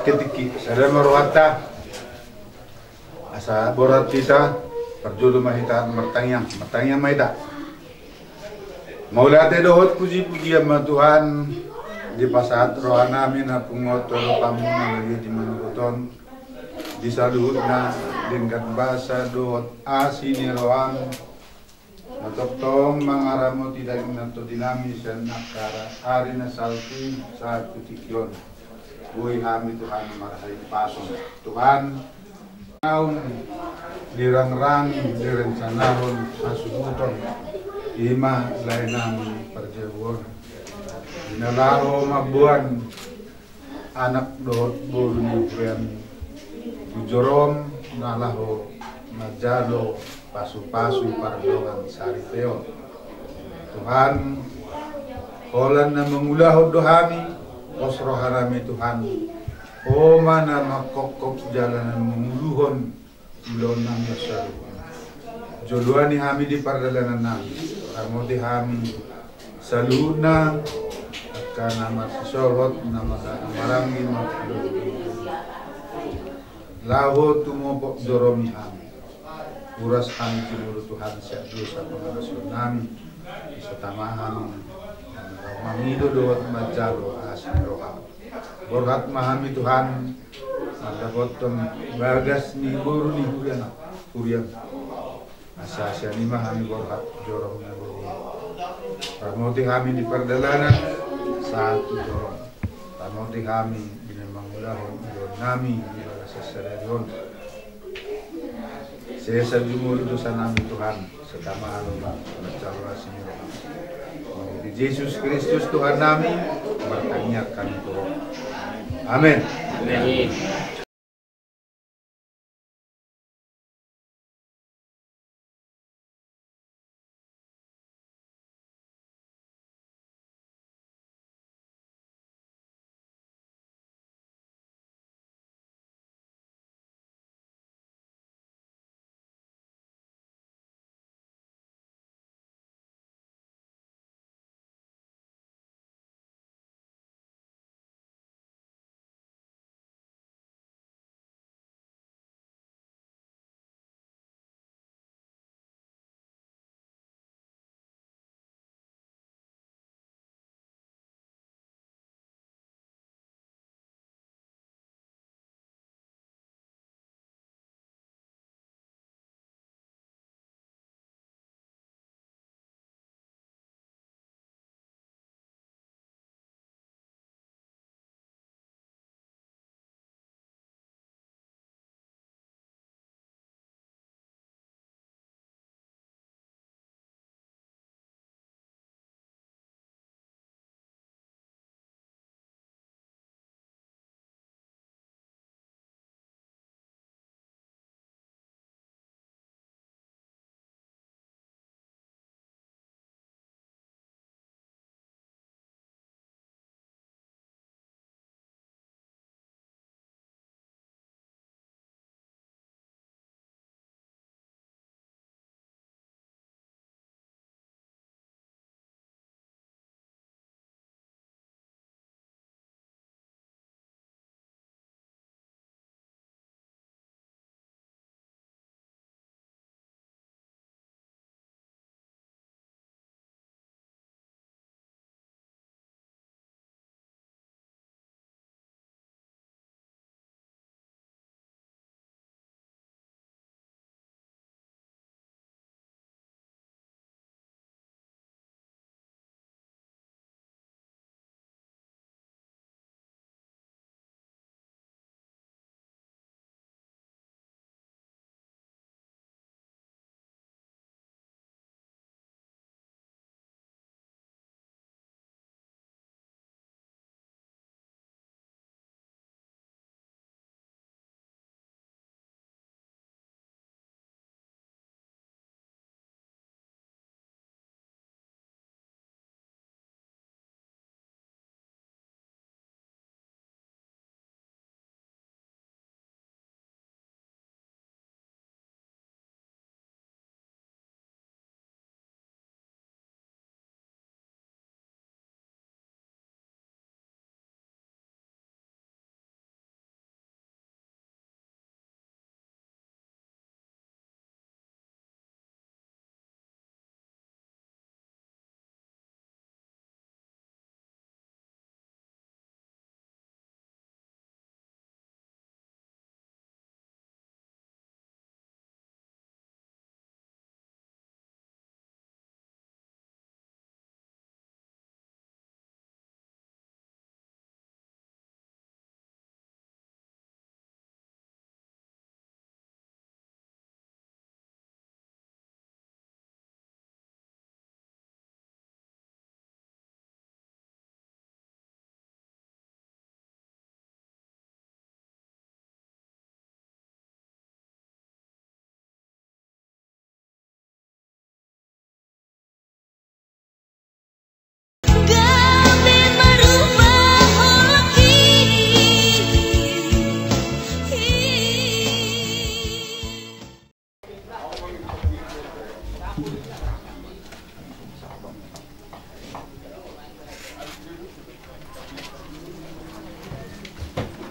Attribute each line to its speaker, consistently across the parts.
Speaker 1: ketiki sada marwata asa borat kita perjodoh mahita mertanya mahita maulate dohot puji-puji sama Tuhan di pasat rohana mina pungoto pamuna lagi di manuruton di saluhut na dengan bahasa dohot asini rohang Natok tong mangaramo tidak nato dinamis dan nakara hari na salti saat kutikyon. Buhay kami Tuhan marahay pasong. Tuhan, naon dirang-rang direncanaron asubuton ima lain namin perjewon. Dinalaro mabuan anak dohot bulu nubrian ujorom nalaho majalo pasu-pasu pardongan saripeo. Tuhan, kolan na mangulahod dohami, osroharami Tuhan. O mana makokok jalanan menguluhon ulon ng yasaru. Jodohan ni hami di pardalanan namin. Armo di hami saluna at kanama sisorot na marangin laho tumopok doromi hami. Uras kami timur Tuhan siap dosa pengarusan kami bisa tamahan mamido doat majalo asin roha borhat mahami Tuhan dapoton bagas ni guru ni kurian asasya ni mahami borhat jorong na bodi pramoti kami di perdalanan satu jorong pramoti kami binamangulahon nami di balasa sadarion. Saya sajumur dosa namin Tuhan setama Allah bercakap sini. Di Yesus Kristus Tuhan namin bertanyakan Tuhan. Amin. Amin.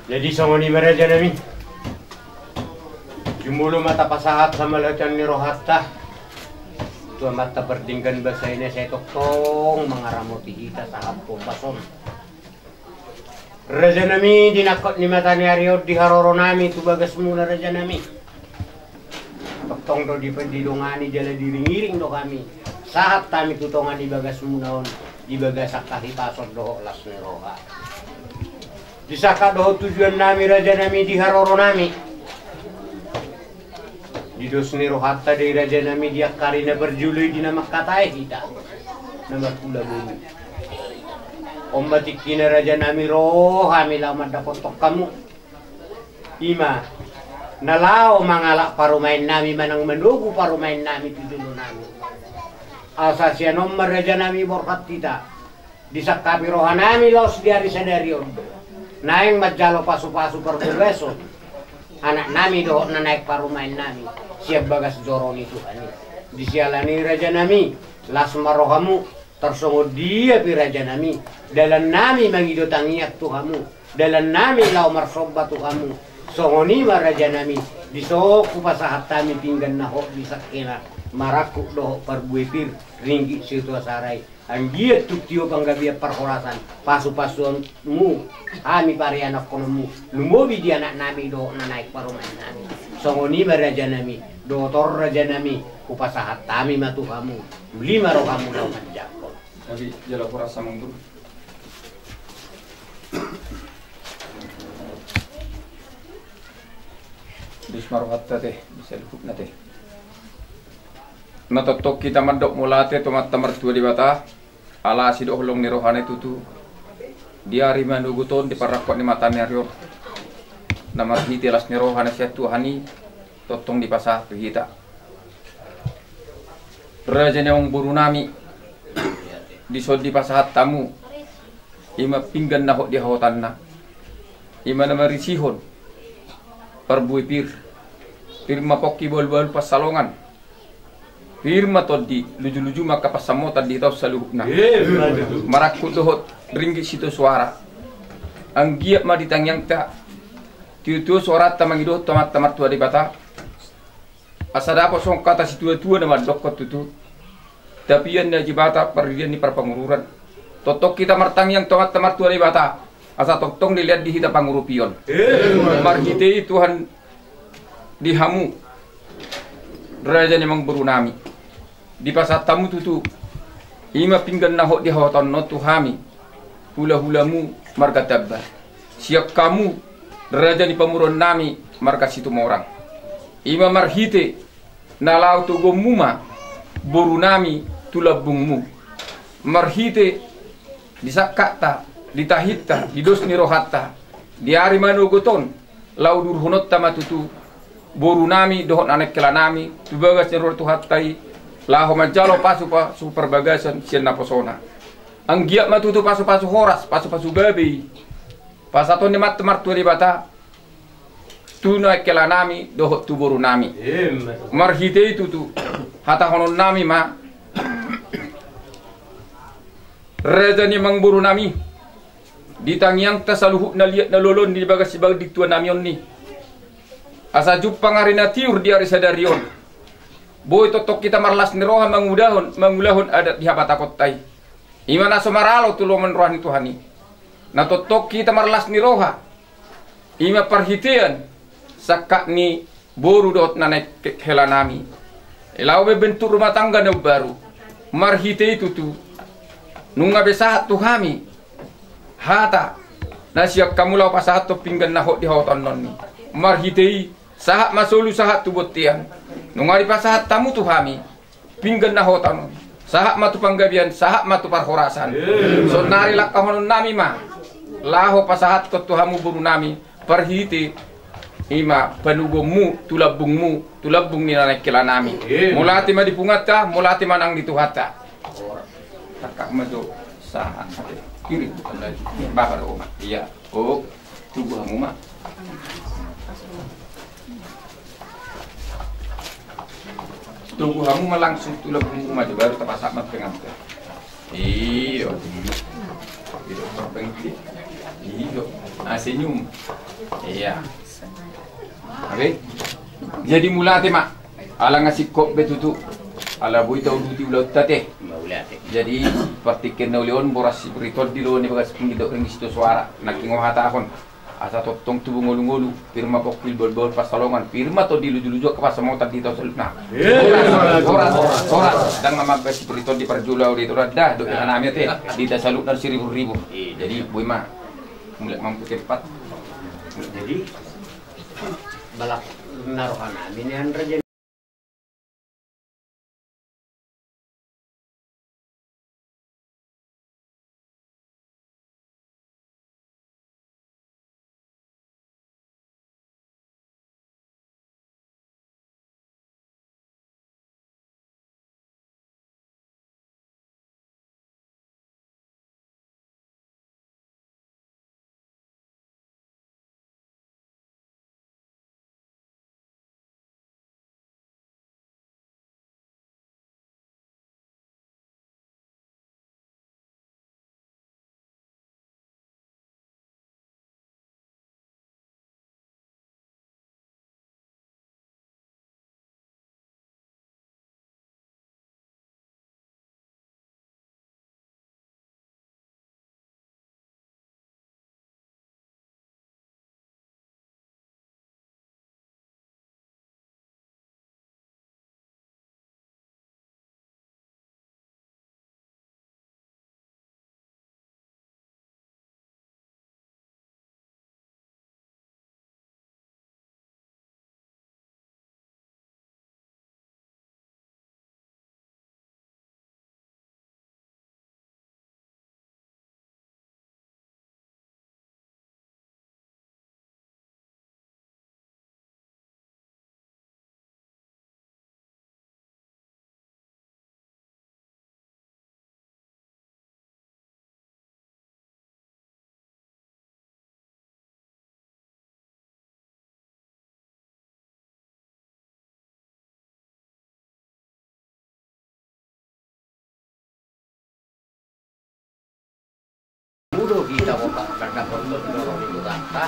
Speaker 2: Jadi songoni meraja nami. Jumulu mata pasahat sama lacan ni rohatta. Tua mata berdingkan bahasa ini saya tokong mengaramoti kita saat pason. Raja nami dinakot ni mata ni Aryo di haroro nami tu bagas mula raja nami. Tokong do di pendidongani jala diring-iring do kami. Saat kami tutongan di bagas munaon di bagas akahi pason do las ni roha. Disaka doho tujuan nami raja nami di haroro nami. Di dosni rohatta dari raja nami dia karina berjului di nama katai kita. Nama pula bumi. Ombatik kina raja nami roh kami lama dapat tok kamu. Ima nalao mangalak parumain nami manang mendugu parumain nami tudulu nami. Asasya nomor raja nami borkat kita. Disakapi roha nami los diari sadarion. Naing majalo pasu-pasu perbebeso. Anak nami doh na naik parumain nami. Siap bagas joroni Tuhan. Disialani raja nami. Las marohamu. Tersongod dia pi raja nami. Dalam nami mangidotangiak Tuhamu. Dalam nami lau marsoba Tuhamu. Songoni ma raja nami. Disoku pasahat kami pinggan nahok disakena. Marakuk doh parbuepir. Ringgi situa sarai. Anggiat tuktio panggabia perhorasan pasu-pasuanmu kami pari anak konomu lumobi di anak nami do na naik parumain nami songoni baraja nami dotor raja nami kupasahat kami matuhamu lima rohamu lau manjakon
Speaker 3: jadi jala kurasa mundur bismaruhat teh bisa lukuk nate natotok kita mandok mulate tomat tamar dua di bata ala sido holong ni rohane tutu dia rima nuguton di parakot ni matane aryo namar hiti las ni rohane setu hani totong di pasah kita raja neong burunami di sod di pasahat tamu ima pinggan nahok di hawatanna ima namari sihon perbuipir firma poki bol-bol pasalongan firma todi luju-luju maka pasamo tadi tau saluhna marakut dohot ringgit situ suara anggiat ma ditangyang ta tiu suara tamangido tomat tamat tua di bata asada apa song kata situ tua nama dokot tutu tapi yan na jibata perdian ni perpangururan totok kita martangyang tomat tamat tua di bata asa toktong dilihat di hita pangurupion margite Tuhan dihamu raja memang berunami di pasat tamu tutu ima pinggan nahok di hawatan no tuhami hula-hulamu marga tabba siap kamu raja di pamuron nami marga situ morang ima marhite nalau tu gomuma borunami tulabungmu marhite di sakata di tahita di dosni rohatta di arimanu goton lau durhunot tamatutu borunami dohot anak kelanami tubagas nyeror tuhatai laho majalo pasu perbagasan sian naposona anggiat matutu pasu horas pasu gabi pasaton ni mat martu ribata tuna kelanami dohot tu borunami marhite itu tu hata honon nami ma raja ni mang borunami ditangyang tasaluhu na liat na lolon di bagas sibag di tuan namion ni asa jupang arina tiur di arisa darion boy totok kita marlas niroha mangulahon adat di habatakot tay imana somaralo tulungan rohani Tuhani na totok kita marlas niroha ima parhitian sakak ni boru dot na naik helanami ilaw bentuk rumah tangga na baru marhite itu tu nunga besahat Tuhami hata na siyak kamulaw pasahat to pinggan nahok di hawatan nonni marhitei sahat masulu sahat tubutian nungari pasahat tamu Tuhami pinggan nahotan sahat matu panggabian sahat matu parhorasan so nari lakahon nami ma laho pasahat to Tuhamu buru nami perhiti ima panugomu tulabung ni naik kila nami mulati ma dipungat ka mulati manang dituhata takak mado sahat kiri bukan lagi bakar oma iya oh tubuhmu ma tubuh kamu langsung tulak rumah aja baru terpasak mat dengan iya itu terpengki Iyo, senyum. Iya. Oke. Jadi mula mak. Ala ngasih kop betutu. Ala boy tahu duti ulat tate. Jadi partikin na ulion boras beritol di lo ni bagas pinggidok ring situ suara nakingo hata akon. Asa totong tubuh ngolu-ngolu firma kokil bol-bol pasalongan firma to dilu-luju ke pas mau tadi to selupna. Ora dan mamagas beritol di perjulau di tora dah do anami teh di dasaluk dan 1000. Jadi boy mah mulai mampu cepat.
Speaker 2: Jadi balak naruhan amin yang raja. Udah kita kota karena kontot dorong itu kata.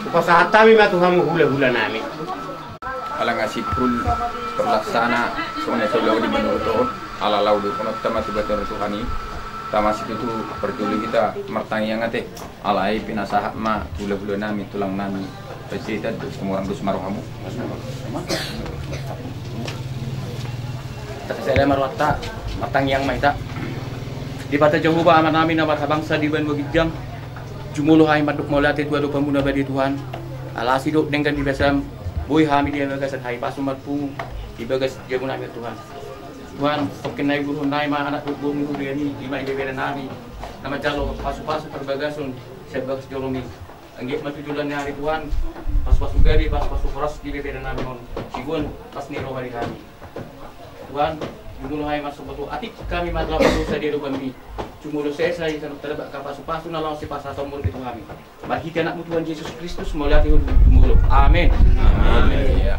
Speaker 2: Supaya kami mah Tuhan hula-hula nami.
Speaker 3: Ala ngasih pul terlaksana soalnya selalu di menurut ala laudu kono tama tiba-tiba Tuhani. Tama situ tu peduli kita mertangi yang ate alai pinasahak ma hula-hula nami tulang nami. Pasti itu semua orang dus maruh kamu.
Speaker 4: Tapi saya marwata matang yang maita. Di bata jauh ba amat namin na bangsa di ban wagijang jumuluh ay maduk molate dua do pamuna badi Tuhan alasi do dengan di besam boy hami dia bagasan hay pasumat pu di bagas jamu nami Tuhan pagkinay guru nay ma anak bumi guru yani di mai bebera nami nama jalo pasu-pasu perbagasun sebagas jolomi anggit matujulan ni hari Tuhan pasu-pasu gari pasu-pasu keras di bebera nami on sigun pas ni rohani kami Tuhan jumuluh ay masuk betul atik kami madlaw dosa di rumah kami jumuluh saya sangat terbak kapasu-pasu na lang si pasatomor itu kami marhiti anak Tuhan Yesus Kristus mulyati jumuluh amin
Speaker 3: Amin. Ya.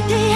Speaker 5: Dia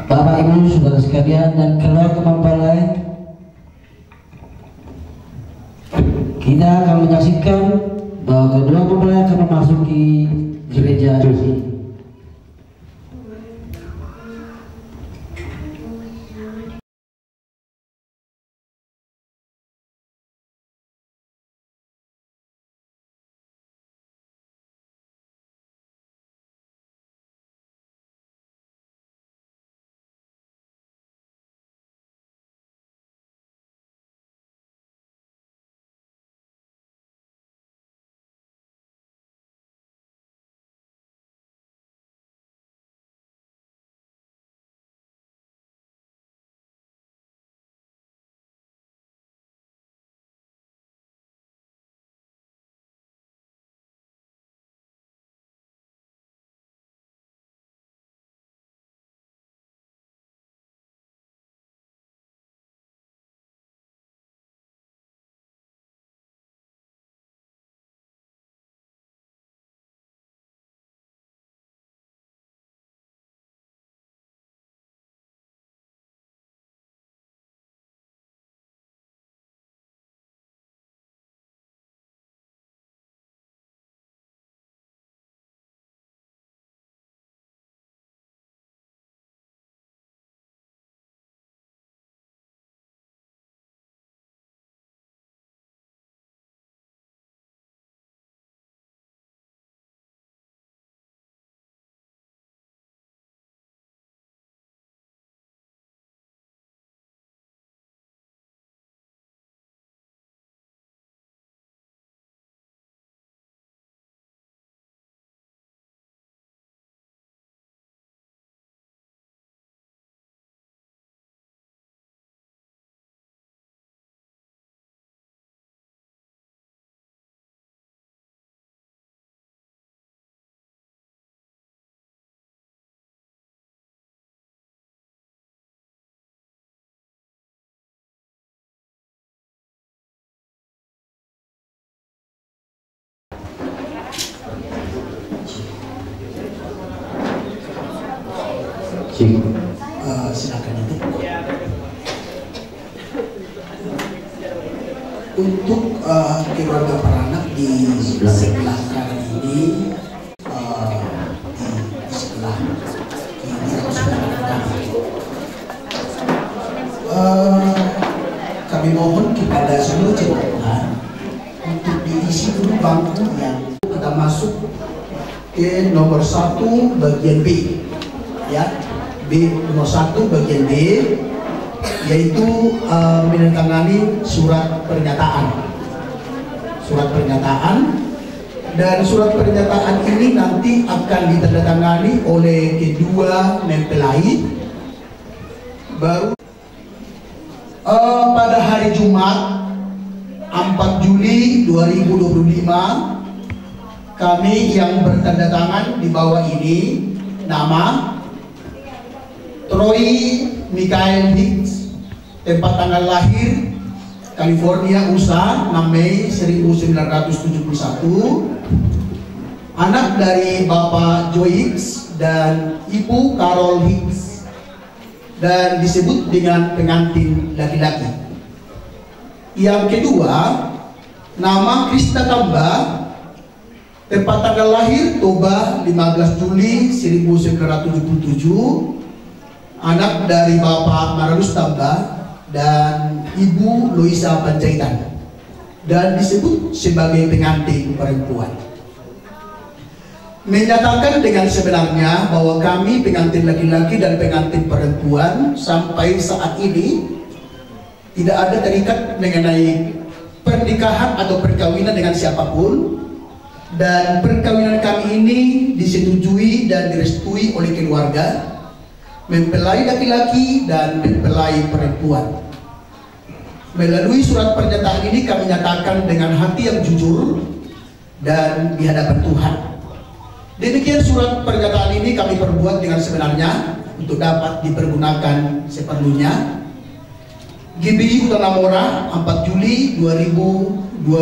Speaker 5: Bapak Ibu saudara sekalian dan keluarga mempelai, kita akan menyaksikan bahwa kedua mempelai akan memasuki gereja ini.
Speaker 6: Silakan itu. Untuk keluarga peranak di sebelah kanan ini, di sebelah kiri atau sebelah kanan. Kami mohon kepada seluruh jemaat untuk diisi dulu bangku yang kita masuk ke nomor 1 bagian B, ya. B nomor 1 bagian B, yaitu menandatangani surat pernyataan. Dan surat pernyataan ini nanti akan ditandatangani oleh kedua mempelai. Baru pada hari Jumat 4 Juli 2025 kami yang bertanda tangan di bawah ini nama Troy Michael Hicks, tempat tanggal lahir California, USA, 6 Mei 1971, anak dari Bapak Joe Hicks dan Ibu Carol Hicks, dan disebut dengan pengantin laki-laki. Yang kedua, nama Krista Tamba, tempat tanggal lahir Toba, 15 Juli 1977, anak dari Bapak Maralus Tamba dan Ibu Loisa Panjaitan, dan disebut sebagai pengantin perempuan. Menyatakan dengan sebenarnya bahwa kami pengantin laki-laki dan pengantin perempuan sampai saat ini tidak ada terikat mengenai pernikahan atau perkawinan dengan siapapun, dan perkawinan kami ini disetujui dan direstui oleh keluarga, mempelai laki-laki dan mempelai perempuan. Melalui surat pernyataan ini kami nyatakan dengan hati yang jujur dan di hadapan Tuhan. Demikian surat pernyataan ini kami perbuat dengan sebenarnya untuk dapat dipergunakan seperlunya. GBI Utanamora 4 Juli 2025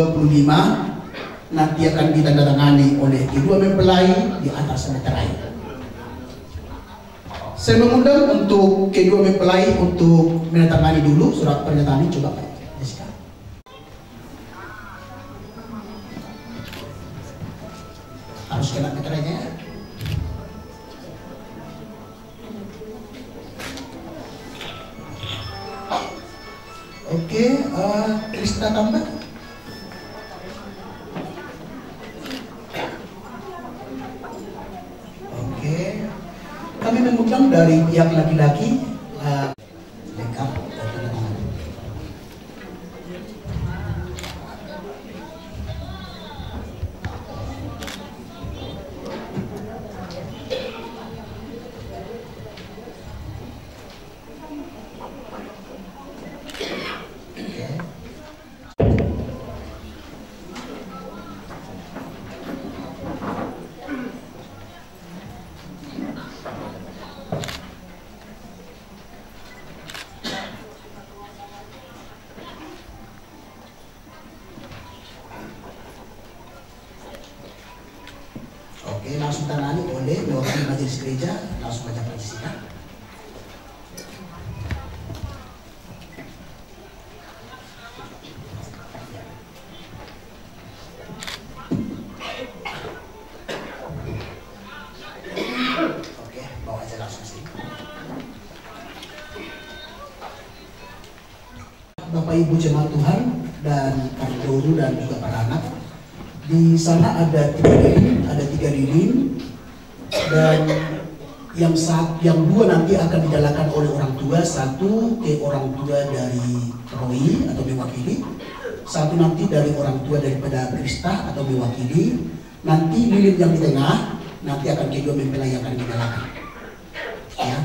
Speaker 6: nanti akan ditandatangani oleh kedua mempelai di atas meterai. Saya mengundang untuk kedua mempelai untuk menandatangani dulu surat pernyataan ini. Coba Pak Jessica. Harus kena meterannya. Oke, Krista tambah. Oke, kami mengundang dari pihak laki-laki lengkap dan tanda tangan. Oke, langsung tangani oleh mewakili majelis gereja, langsung baca perisikan. Oke, bawa aja langsung sini. Bapak Ibu jemaat Tuhan dan para guru dan juga para anak. Di sana ada 3 lilin, dan yang dua nanti akan dinyalakan oleh orang tua, satu ke orang tua dari Roy atau mewakili, satu nanti dari orang tua daripada Krista atau mewakili. Nanti lilin yang di tengah nanti akan kedua mempelai yang akan dinyalakan. Ya.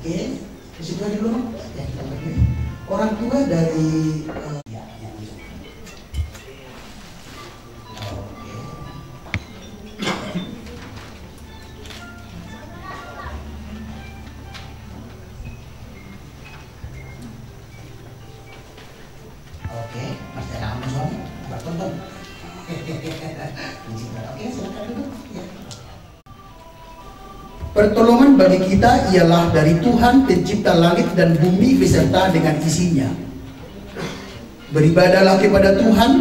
Speaker 6: Oke, di situ aja dulu. Ya, kita lagi. Orang tua dari ya, oke. Oke, Mas Jangan suami, tonton. Oke, silakan dulu. Ya. Pertolongan bagi kita ialah dari Tuhan pencipta langit dan bumi beserta dengan isinya. Beribadahlah kepada Tuhan,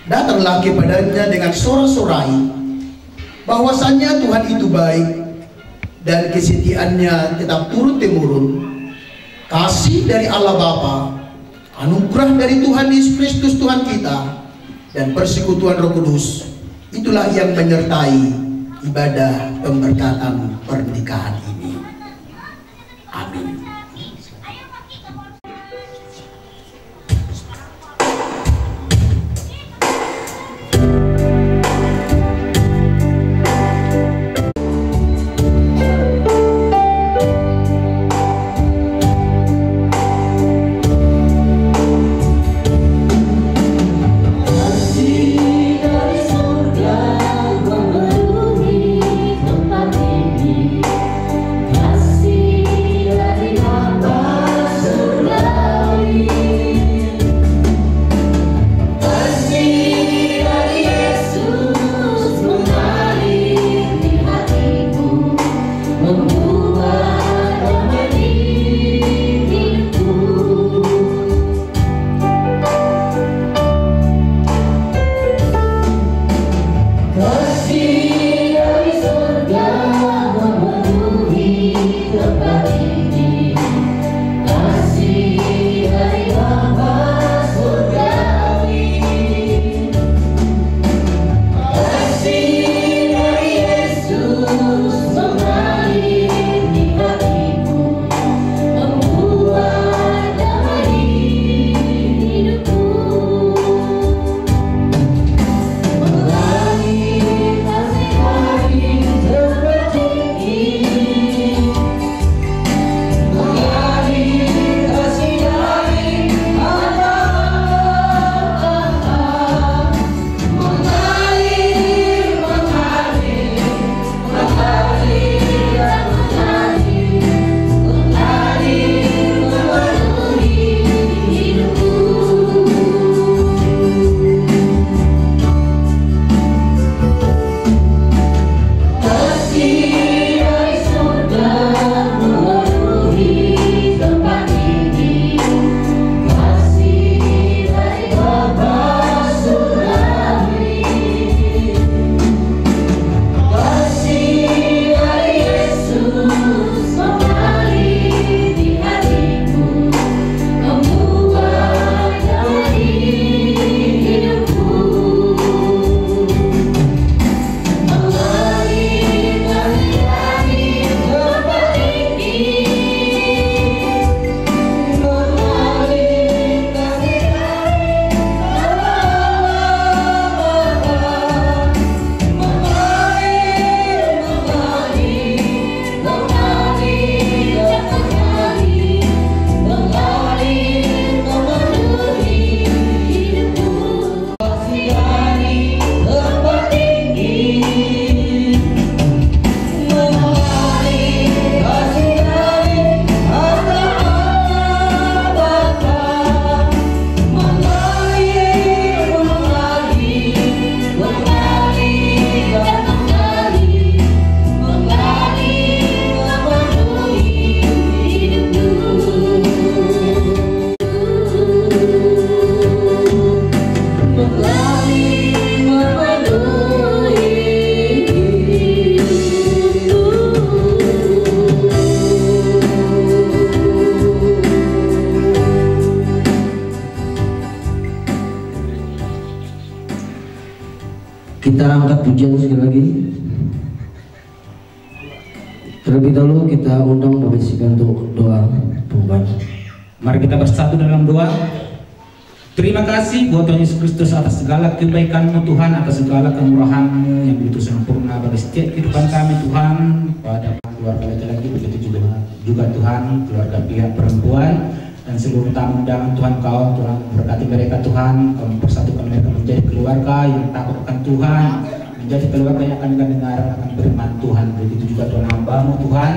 Speaker 6: datanglah kepadanya dengan sorak-sorai, bahwasanya Tuhan itu baik dan kesetiaannya tetap turun-temurun. Kasih dari Allah Bapa, anugerah dari Tuhan Yesus Kristus Tuhan kita, dan persekutuan Roh Kudus, itulah yang menyertai ibadah pemberkatan pernikahan ini. Amin.
Speaker 5: Kita angkat pujian sekali lagi. Terlebih dahulu kita undang Bapak Sipil untuk doa pembukaan.
Speaker 7: Mari kita bersatu dalam doa. Terima kasih buat Tuhan Yesus Kristus atas segala kebaikan-Mu Tuhan, atas segala kemurahan-Mu yang begitu sempurna bagi setiap kehidupan kami Tuhan, pada keluarga laki-laki begitu juga Tuhan, keluarga pihak perempuan dan seluruh tamu undangan Tuhan. Kau Tuhan berkati mereka Tuhan, Kau mempersatukan mereka menjadi keluarga yang takut akan Tuhan, menjadi keluarga yang akan mendengar akan firman Tuhan. Begitu juga Tuhan hamba-Mu Tuhan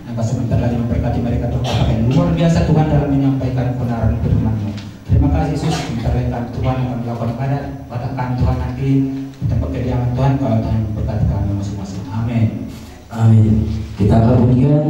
Speaker 7: yang sebentar lagi memberkati mereka Tuhan, yang luar biasa Tuhan dalam menyampaikan kebenaran firman-Mu. Terima kasih Yesus, menterlekan Tuhan akan melakukan katakan Tuhan nanti di tempat kediaman Tuhan, kalau Tuhan memberkati kami masing-masing. Amin.
Speaker 5: Amin. Kita akan pujian.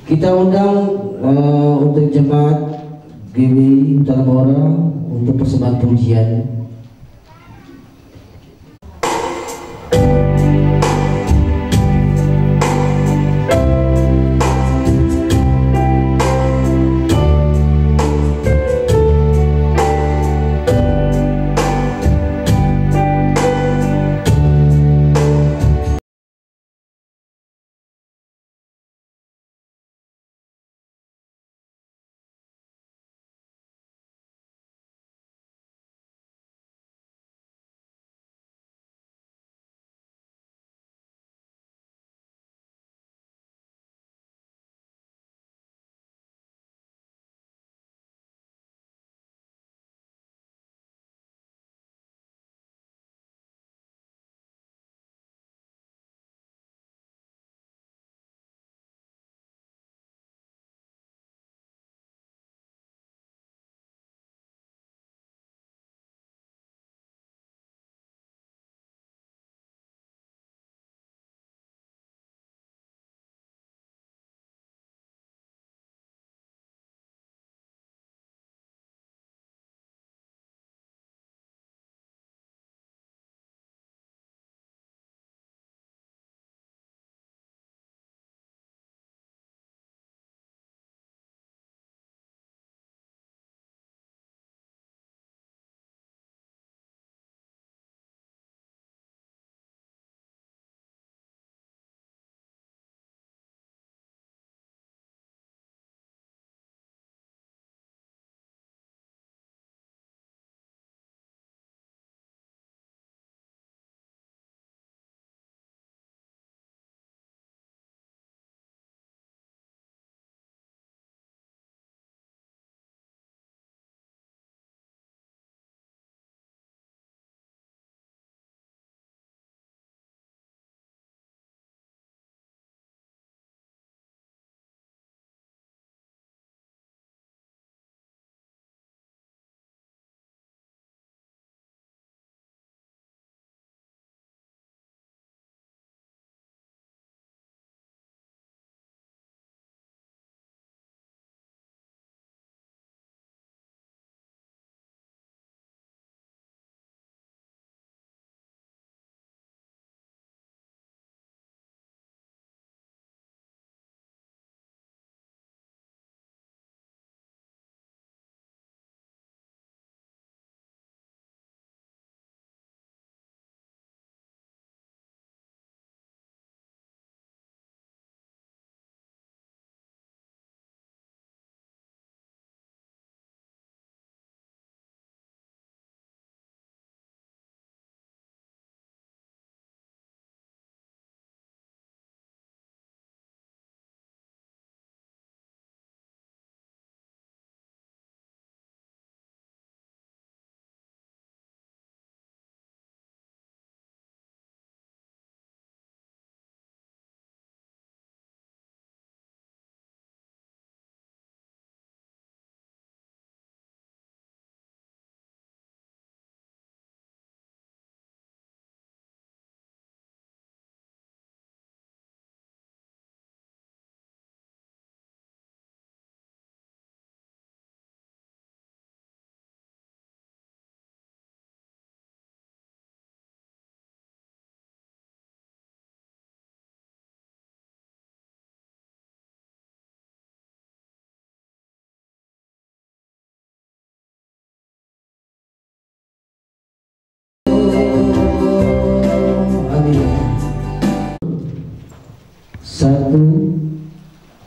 Speaker 5: Kita undang untuk jemaat GWI Utara Mora untuk persembahan pujian.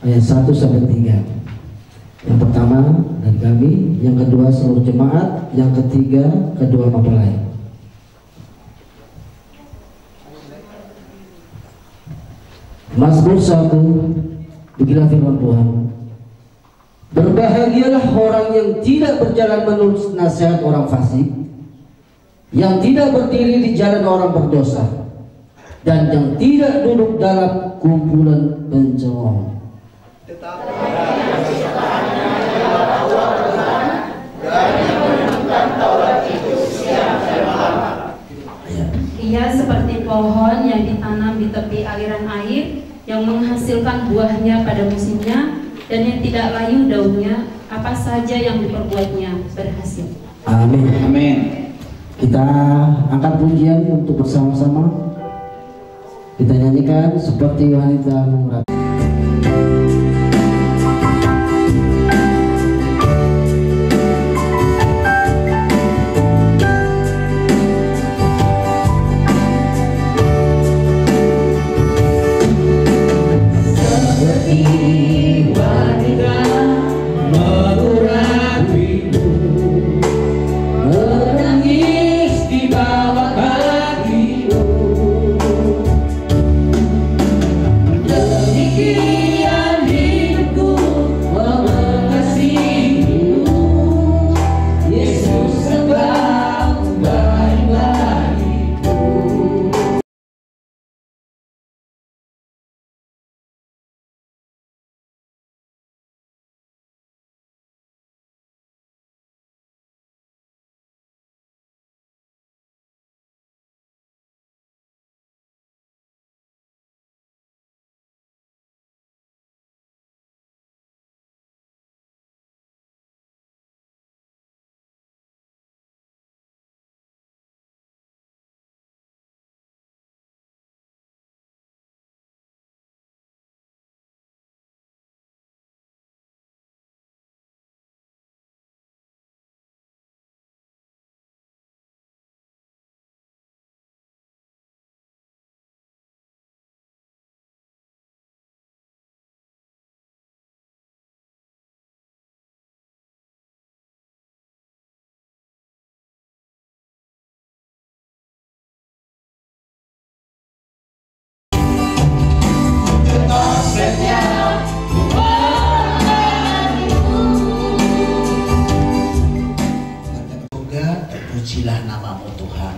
Speaker 5: ayat 1 sampai 3. Yang pertama dari kami, yang kedua seluruh jemaat, yang ketiga kedua mempelai. Mazmur 1, beginilah firman Tuhan. Berbahagialah orang yang tidak berjalan menurut nasihat orang fasik, yang tidak berdiri di jalan orang berdosa, dan yang tidak duduk dalam kumpulan pencemooh.
Speaker 8: Ia seperti pohon yang ditanam di tepi aliran air, yang menghasilkan buahnya pada musimnya, dan yang tidak layu daunnya, apa saja yang diperbuatnya berhasil.
Speaker 5: Amin.
Speaker 7: Amin.
Speaker 5: Kita angkat pujian untuk bersama-sama. Kita nyanyikan seperti wanita murah.
Speaker 6: Terpujilah namamu Tuhan,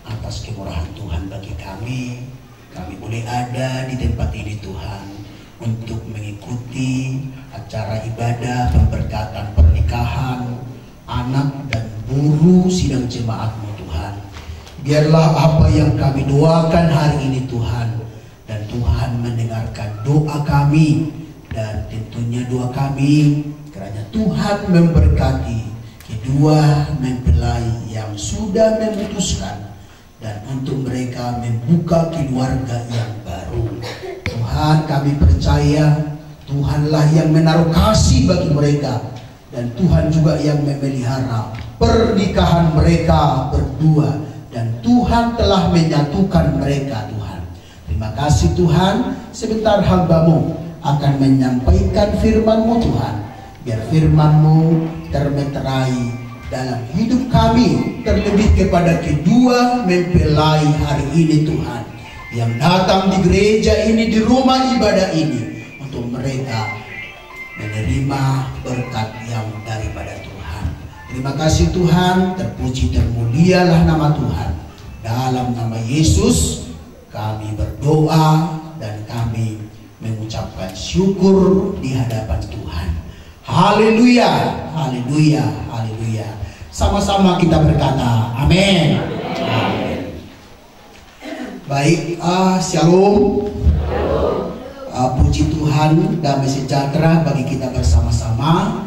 Speaker 6: atas kemurahan Tuhan bagi kami boleh ada di tempat ini Tuhan, untuk mengikuti acara ibadah pemberkatan pernikahan anak dan buruh sidang jemaatmu Tuhan. Biarlah apa yang kami doakan hari ini Tuhan, dan Tuhan mendengarkan doa kami, dan tentunya doa kami kiranya Tuhan memberkati kedua mempelai yang sudah memutuskan, dan untuk mereka membuka keluarga yang baru. Tuhan, kami percaya Tuhanlah yang menaruh kasih bagi mereka, dan Tuhan juga yang memelihara pernikahan mereka berdua, dan Tuhan telah menyatukan mereka Tuhan. Terima kasih Tuhan. Sebentar hamba-Mu akan menyampaikan firman-Mu Tuhan. Biar firman-Mu termeterai dalam hidup kami, terlebih kepada kedua mempelai hari ini Tuhan, yang datang di gereja ini, di rumah ibadah ini, untuk mereka menerima berkat yang daripada Tuhan. Terima kasih Tuhan, terpuji termulialah nama Tuhan. Dalam nama Yesus kami berdoa dan kami mengucapkan syukur di hadapan Tuhan. Haleluya, haleluya, haleluya. Sama-sama kita berkata amin. Baik, shalom. Puji Tuhan, damai sejahtera bagi kita bersama-sama.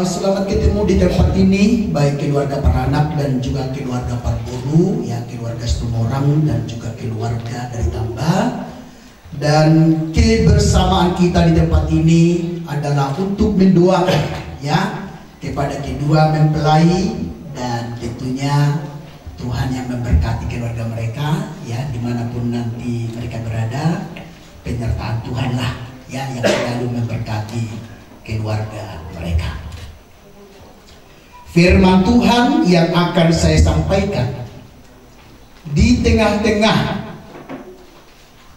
Speaker 6: Selamat ketemu di tempat ini, baik keluarga Paranak dan juga keluarga Parburu, ya, keluarga Setumorang dan juga keluarga dari Tambah. Dan kebersamaan kita di tempat ini adalah untuk mendoakan, ya, kepada kedua mempelai, dan tentunya Tuhan yang memberkati keluarga mereka, ya, dimanapun nanti mereka berada. Penyertaan Tuhan lah ya, yang selalu memberkati keluarga mereka. Firman Tuhan yang akan saya sampaikan di tengah-tengah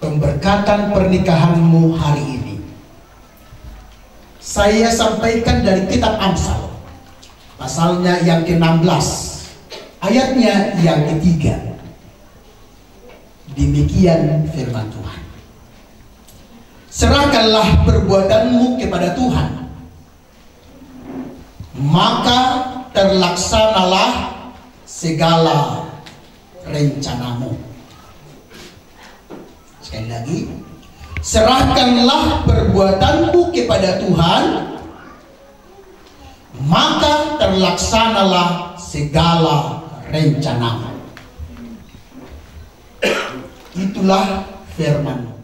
Speaker 6: pemberkatan pernikahanmu hari ini, saya sampaikan dari kitab Amsal, pasalnya yang ke-16, ayatnya yang ke-3. Demikian firman Tuhan. Serahkanlah perbuatanmu kepada Tuhan, maka terlaksanalah segala rencanamu. Sekali lagi, serahkanlah perbuatanmu kepada Tuhan, maka terlaksanalah segala rencanamu. Itulah firman